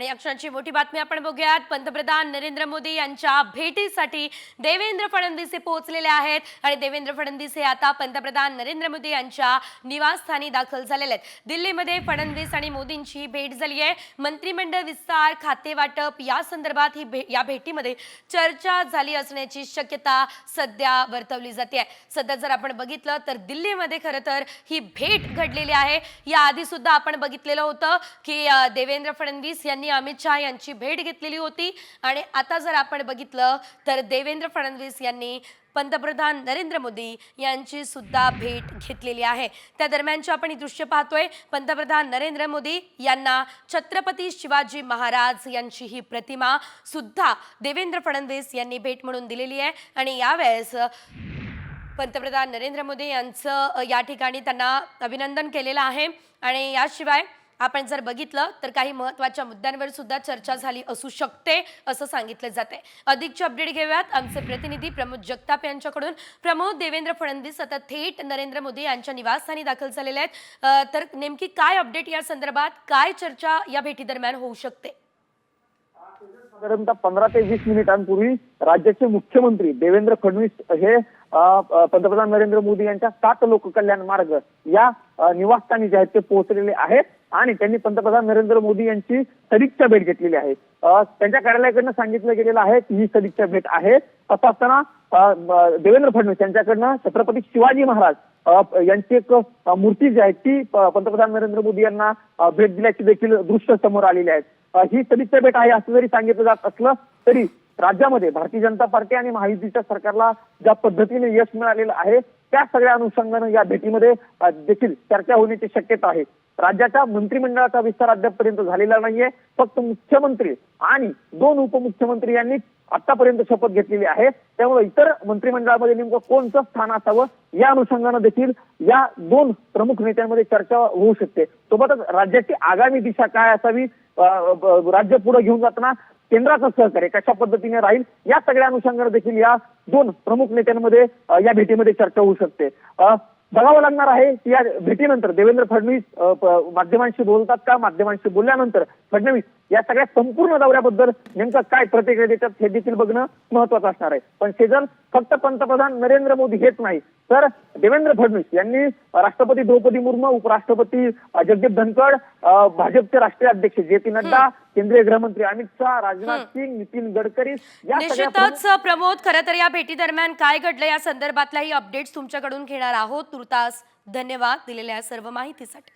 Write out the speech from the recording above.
आणि अक्षरांची मोठी बातमी आपण बघूयात। पंतप्रधान नरेंद्र मोदी यांच्या भेटीसाठी देवेंद्र फडणवीस हे पोहोचलेले आहेत आणि देवेंद्र फडणवीस हे आता पंतप्रधान नरेंद्र मोदी यांच्या निवासस्थानी दाखल झालेले आहेत। दिल्लीमध्ये फडणवीस आणि मोदींची भेट झाली आहे। मंत्रिमंडळ विस्तार, खाते वाटप या संदर्भात या भेटीमध्ये चर्चा झाली असण्याची शक्यता सध्या वर्तवली जाते आहे। सध्या जर आपण बघितलं तर दिल्लीमध्ये खरं तर ही भेट घडलेली आहे। या आधी सुद्धा आपण बघितलेलं होतं की देवेंद्र फडणवीस यांनी अमित शाह यांची भेट घेतलेली होती आणि आता जर आपण बघितलं तर देवेंद्र फडणवीस यांनी पंतप्रधान नरेंद्र मोदी यांची सुद्धा भेट घेतलेली आहे। त्या दरम्यानची आपण ही दृश्य पाहतोय। पंतप्रधान नरेंद्र मोदी यांना छत्रपती शिवाजी महाराज यांची ही प्रतिमा सुद्धा देवेंद्र फडणवीस यांनी भेट म्हणून दिलेली आहे आणि यावेळेस पंतप्रधान नरेंद्र मोदी यांचं या ठिकाणी त्यांना अभिनंदन केलेलं आहे। आणि याशिवाय आपण जर बघितलं तर काही महत्त्वाच्या मुद्द्यांवर सुद्धा चर्चा झाली असू शकते असं सांगितलं जाते। अधिकचे अपडेट घेऊयात आमचे प्रतिनिधी प्रमोद जगताप यांच्याकडून। प्रमोद, देवेंद्र फडणवीस आता थेट नरेंद्र मोदी यांच्या निवासस्थानी दाखल झालेले आहेत, तर नेमकी काय अपडेट या संदर्भात, काय चर्चा या भेटी दरम्यान होऊ शकते? साधारणतः 15 ते 20 मिनिटांपूर्वी राज्याचे मुख्यमंत्री देवेंद्र फडणवीस हे पंतप्रधान नरेंद्र मोदी यांच्या 7 लोककल्याण मार्ग या निवासस्थानी जे आहेत ते पोहोचलेले आहेत आणि त्यांनी पंतप्रधान नरेंद्र मोदी यांची सदिच्छा भेट घेतलेली आहे। त्यांच्या कार्यालयाकडनं सांगितलं गेलेलं आहे की ही सदिच्छा भेट आहे। असं असताना देवेंद्र फडणवीस यांच्याकडनं छत्रपती शिवाजी महाराज यांची एक मूर्ती जी आहे ती पंतप्रधान नरेंद्र मोदी यांना भेट दिल्याची देखील दृश्य समोर आलेली आहेत। ही सदिच्छा भेट आहे असं जरी सांगितलं जात असलं तरी राज्यामध्ये भारतीय जनता पार्टी आणि महायुतीच्या सरकारला ज्या पद्धतीने यश मिळालेलं आहे त्या सगळ्या अनुषंगाने या भेटीमध्ये देखील चर्चा होण्याची शक्यता आहे। राज्याच्या मंत्रिमंडळाचा विस्तार अद्यापपर्यंत झालेला नाहीये। फक्त मुख्यमंत्री आणि 2 उपमुख्यमंत्री यांनी आतापर्यंत शपथ घेतलेली आहे। त्यामुळे इतर मंत्रिमंडळामध्ये नेमकं कोणतं स्थान असावं या अनुषंगाने देखील या 2 प्रमुख नेत्यांमध्ये चर्चा होऊ शकते। सोबतच राज्याची आगामी दिशा काय असावी, राज्य पुढे घेऊन जाताना केंद्राचं सहकार्य कशा पद्धतीने राहील या सगळ्या अनुषंगाने देखील या 2 प्रमुख नेत्यांमध्ये या भेटीमध्ये चर्चा होऊ शकते। बघावं लागणार आहे की या भेटीनंतर देवेंद्र फडणवीस माध्यमांशी बोलतात का, माध्यमांशी बोलल्यानंतर फडणवीस या सगळ्या संपूर्ण दौऱ्याबद्दल नेमकं काय प्रतिक्रिया देतात हे देखील बघणं महत्त्वाचं असणार आहे। पण शेजारी फक्त पंतप्रधान नरेंद्र मोदी हेच नाही तर देवेंद्र फडणवीस यांनी राष्ट्रपती द्रौपदी मुर्मू, उपराष्ट्रपती जगदीप धनखड, भाजपचे राष्ट्रीय अध्यक्ष जे.पी. नड्डा, केंद्रीय गृहमंत्री अमित शाह, राजनाथ सिंग, नितीन गडकरी या निश्चितच प्रमोद, खरं तर या भेटी दरम्यान काय घडलं या संदर्भातल्याही अपडेट्स तुमच्याकडून घेणार आहोत। तुर्तास धन्यवाद दिलेल्या सर्व माहितीसाठी।